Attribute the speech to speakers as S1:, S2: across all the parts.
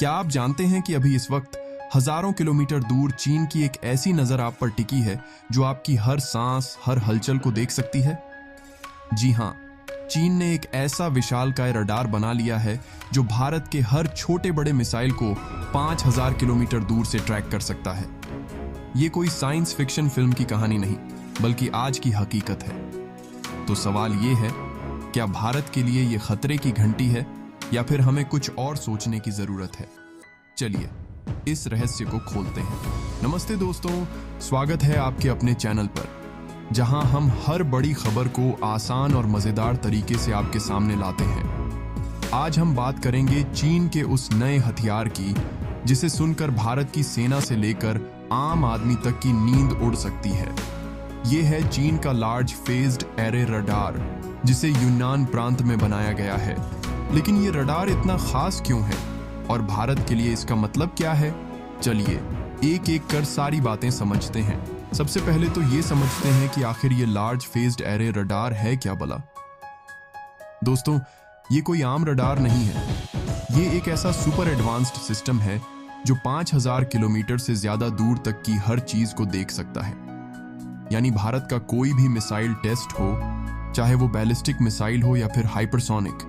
S1: क्या आप जानते हैं कि अभी इस वक्त हजारों किलोमीटर दूर चीन की एक ऐसी नजर आप पर टिकी है जो आपकी हर सांस, हर हलचल को देख सकती है? जी हां, चीन ने एक ऐसा विशालकाय रडार बना लिया है जो भारत के हर छोटे बड़े मिसाइल को 5000 किलोमीटर दूर से ट्रैक कर सकता है। ये कोई साइंस फिक्शन फिल्म की कहानी नहीं, बल्कि आज की हकीकत है। तो सवाल ये है, क्या भारत के लिए ये खतरे की घंटी है या फिर हमें कुछ और सोचने की जरूरत है? चलिए इस रहस्य को खोलते हैं। नमस्ते दोस्तों, स्वागत है आपके अपने चैनल पर, जहां हम हर बड़ी खबर को आसान और मजेदार तरीके से आपके सामने लाते हैं। आज हम बात करेंगे चीन के उस नए हथियार की जिसे सुनकर भारत की सेना से लेकर आम आदमी तक की नींद उड़ सकती है। ये है चीन का लार्ज फेज्ड एरे रडार, जिसे यूनान प्रांत में बनाया गया है। लेकिन ये रडार इतना खास क्यों है और भारत के लिए इसका मतलब क्या है? चलिए एक एक कर सारी बातें समझते हैं। सबसे पहले तो ये समझते हैं कि आखिर ये लार्ज फेज्ड एरे रडार है क्या भला। दोस्तों, ये कोई आम रडार नहीं है। ये एक ऐसा सुपर एडवांस्ड सिस्टम है जो 5000 किलोमीटर से ज्यादा दूर तक की हर चीज को देख सकता है। यानी भारत का कोई भी मिसाइल टेस्ट हो, चाहे वो बैलिस्टिक मिसाइल हो या फिर हाइपरसोनिक,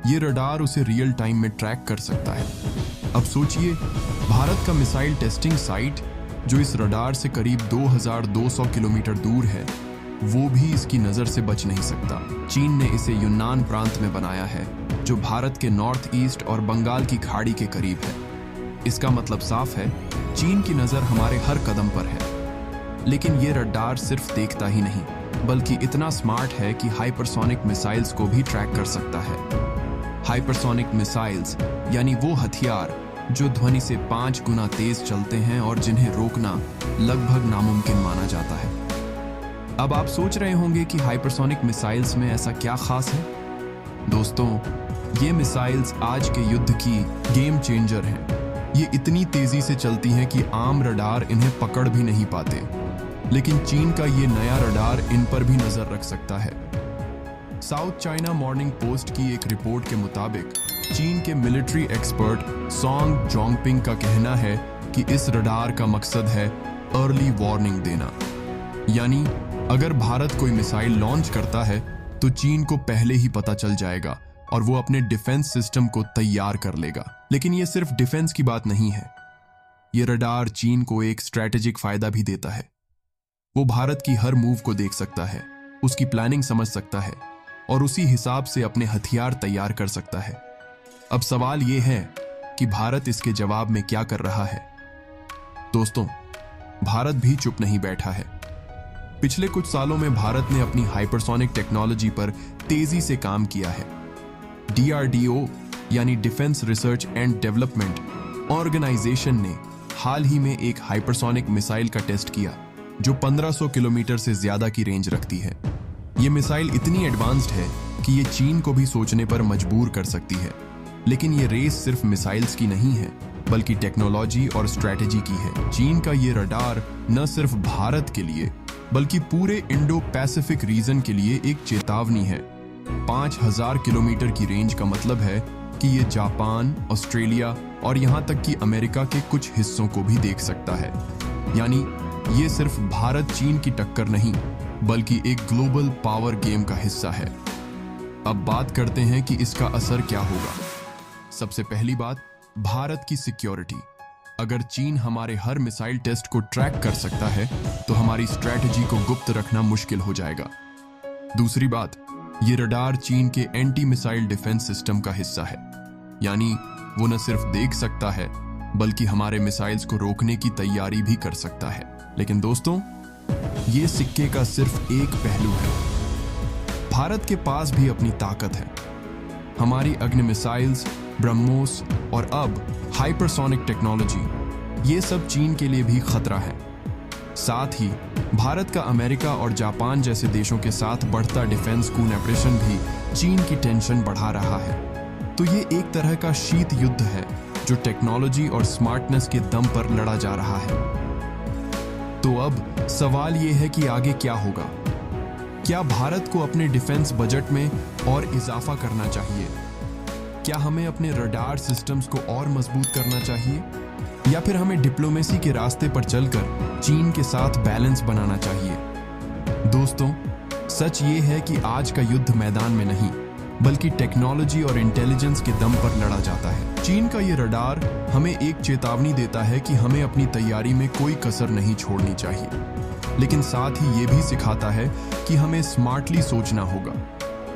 S1: ये रडार उसे रियल टाइम में ट्रैक कर सकता है। अब सोचिए, भारत का मिसाइल टेस्टिंग साइट जो इस रडार से करीब 2200 किलोमीटर दूर है, वो भी इसकी नजर से बच नहीं सकता। चीन ने इसे यूनान प्रांत में बनाया है, जो भारत के नॉर्थ ईस्ट और बंगाल की खाड़ी के करीब है। इसका मतलब साफ है, चीन की नजर हमारे हर कदम पर है। लेकिन ये रडार सिर्फ देखता ही नहीं, बल्कि इतना स्मार्ट है कि हाइपरसोनिक मिसाइल्स को भी ट्रैक कर सकता है। हाइपरसोनिक मिसाइल्स यानी वो हथियार जो ध्वनि से 5 गुना तेज चलते हैं और जिन्हें रोकना लगभग नामुमकिन माना जाता है। अब आप सोच रहे होंगे कि हाइपरसोनिक मिसाइल्स में ऐसा क्या खास है? दोस्तों, ये मिसाइल्स आज के युद्ध की गेम चेंजर हैं। ये इतनी तेजी से चलती हैं कि आम रडार इन्हें पकड़ भी नहीं पाते। लेकिन चीन का ये नया रडार इन पर भी नजर रख सकता है। साउथ चाइना मॉर्निंग पोस्ट की एक रिपोर्ट के मुताबिक चीन के मिलिट्री एक्सपर्ट सोंग जोंगपिंग का कहना है कि इस रडार का मकसद है अर्ली वार्निंग देना। यानी अगर भारत कोई मिसाइल लॉन्च करता है तो चीन को पहले ही पता चल जाएगा और वो अपने डिफेंस सिस्टम को तैयार कर लेगा। लेकिन ये सिर्फ डिफेंस की बात नहीं है। ये रडार चीन को एक स्ट्रैटेजिक फायदा भी देता है। वो भारत की हर मूव को देख सकता है, उसकी प्लानिंग समझ सकता है और उसी हिसाब से अपने हथियार तैयार कर सकता है। अब सवाल ये है कि भारत इसके जवाब में क्या कर रहा है? दोस्तों, भारत भी चुप नहीं बैठा है। पिछले कुछ सालों में भारत ने अपनी हाइपरसोनिक टेक्नोलॉजी पर तेजी से काम किया है। DRDO यानी defence research and development organisation ने हाल ही में एक हाइपरसोनिक मिसाइल का टेस्ट किया जो 1500 किलोमीटर से ज्यादा की रेंज रखती है। ये मिसाइल इतनी एडवांस्ड है कि ये चीन को भी सोचने पर मजबूर कर सकती है। लेकिन ये रेस सिर्फ मिसाइल्स की नहीं है, बल्कि टेक्नोलॉजी और स्ट्रैटेजी की है। चीन का ये रडार न सिर्फ भारत के लिए, बल्कि पूरे इंडो पैसिफिक रीजन के लिए एक चेतावनी है। 5000 किलोमीटर की रेंज का मतलब है कि ये जापान, ऑस्ट्रेलिया और यहाँ तक कि अमेरिका के कुछ हिस्सों को भी देख सकता है। यानी ये सिर्फ भारत चीन की टक्कर नहीं, बल्कि एक ग्लोबल पावर गेम का हिस्सा है। अब बात करते हैं कि इसका असर क्या होगा। सबसे पहली बात, भारत की सिक्योरिटी। अगर चीन हमारे हर मिसाइल टेस्ट को ट्रैक कर सकता है तो हमारी स्ट्रैटेजी को गुप्त रखना मुश्किल हो जाएगा। दूसरी बात, ये रडार चीन के एंटी मिसाइल डिफेंस सिस्टम का हिस्सा है। यानी वो न सिर्फ देख सकता है, बल्कि हमारे मिसाइल्स को रोकने की तैयारी भी कर सकता है। लेकिन दोस्तों, ये सिक्के का सिर्फ एक पहलू है। भारत के पास भी अपनी ताकत है। हमारी अग्नि मिसाइल्स, ब्रह्मोस और अब हाइपरसोनिक टेक्नोलॉजी, ये सब चीन के लिए भी खतरा है। साथ ही भारत का अमेरिका और जापान जैसे देशों के साथ बढ़ता डिफेंस कोऑपरेशन भी चीन की टेंशन बढ़ा रहा है। तो ये एक तरह का शीत युद्ध है जो टेक्नोलॉजी और स्मार्टनेस के दम पर लड़ा जा रहा है। तो अब सवाल ये है कि आगे क्या होगा? क्या भारत को अपने डिफेंस बजट में और इजाफा करना चाहिए? क्या हमें अपने रडार सिस्टम्स को और मजबूत करना चाहिए, या फिर हमें डिप्लोमेसी के रास्ते पर चलकर चीन के साथ बैलेंस बनाना चाहिए? दोस्तों, सच ये है कि आज का युद्ध मैदान में नहीं, बल्कि टेक्नोलॉजी और इंटेलिजेंस के दम पर लड़ा जाता है। चीन का ये रडार हमें एक चेतावनी देता है कि हमें अपनी तैयारी में कोई कसर नहीं छोड़नी चाहिए, लेकिन साथ ही ये भी सिखाता है कि हमें स्मार्टली सोचना होगा।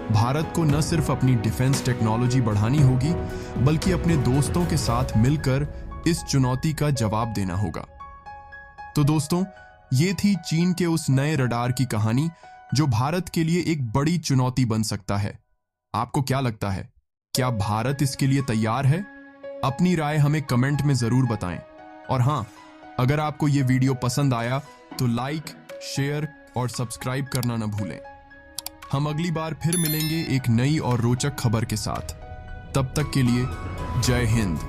S1: भारत को न सिर्फ अपनी डिफेंस टेक्नोलॉजी बढ़ानी होगी, बल्कि अपने दोस्तों के साथ मिलकर इस चुनौती का जवाब देना होगा। तो दोस्तों, ये थी चीन के उस नए रडार की कहानी जो भारत के लिए एक बड़ी चुनौती बन सकता है। आपको क्या लगता है, क्या भारत इसके लिए तैयार है? अपनी राय हमें कमेंट में जरूर बताएं। और हाँ, अगर आपको ये वीडियो पसंद आया तो लाइक, शेयर और सब्सक्राइब करना न भूलें। हम अगली बार फिर मिलेंगे एक नई और रोचक खबर के साथ। तब तक के लिए जय हिंद।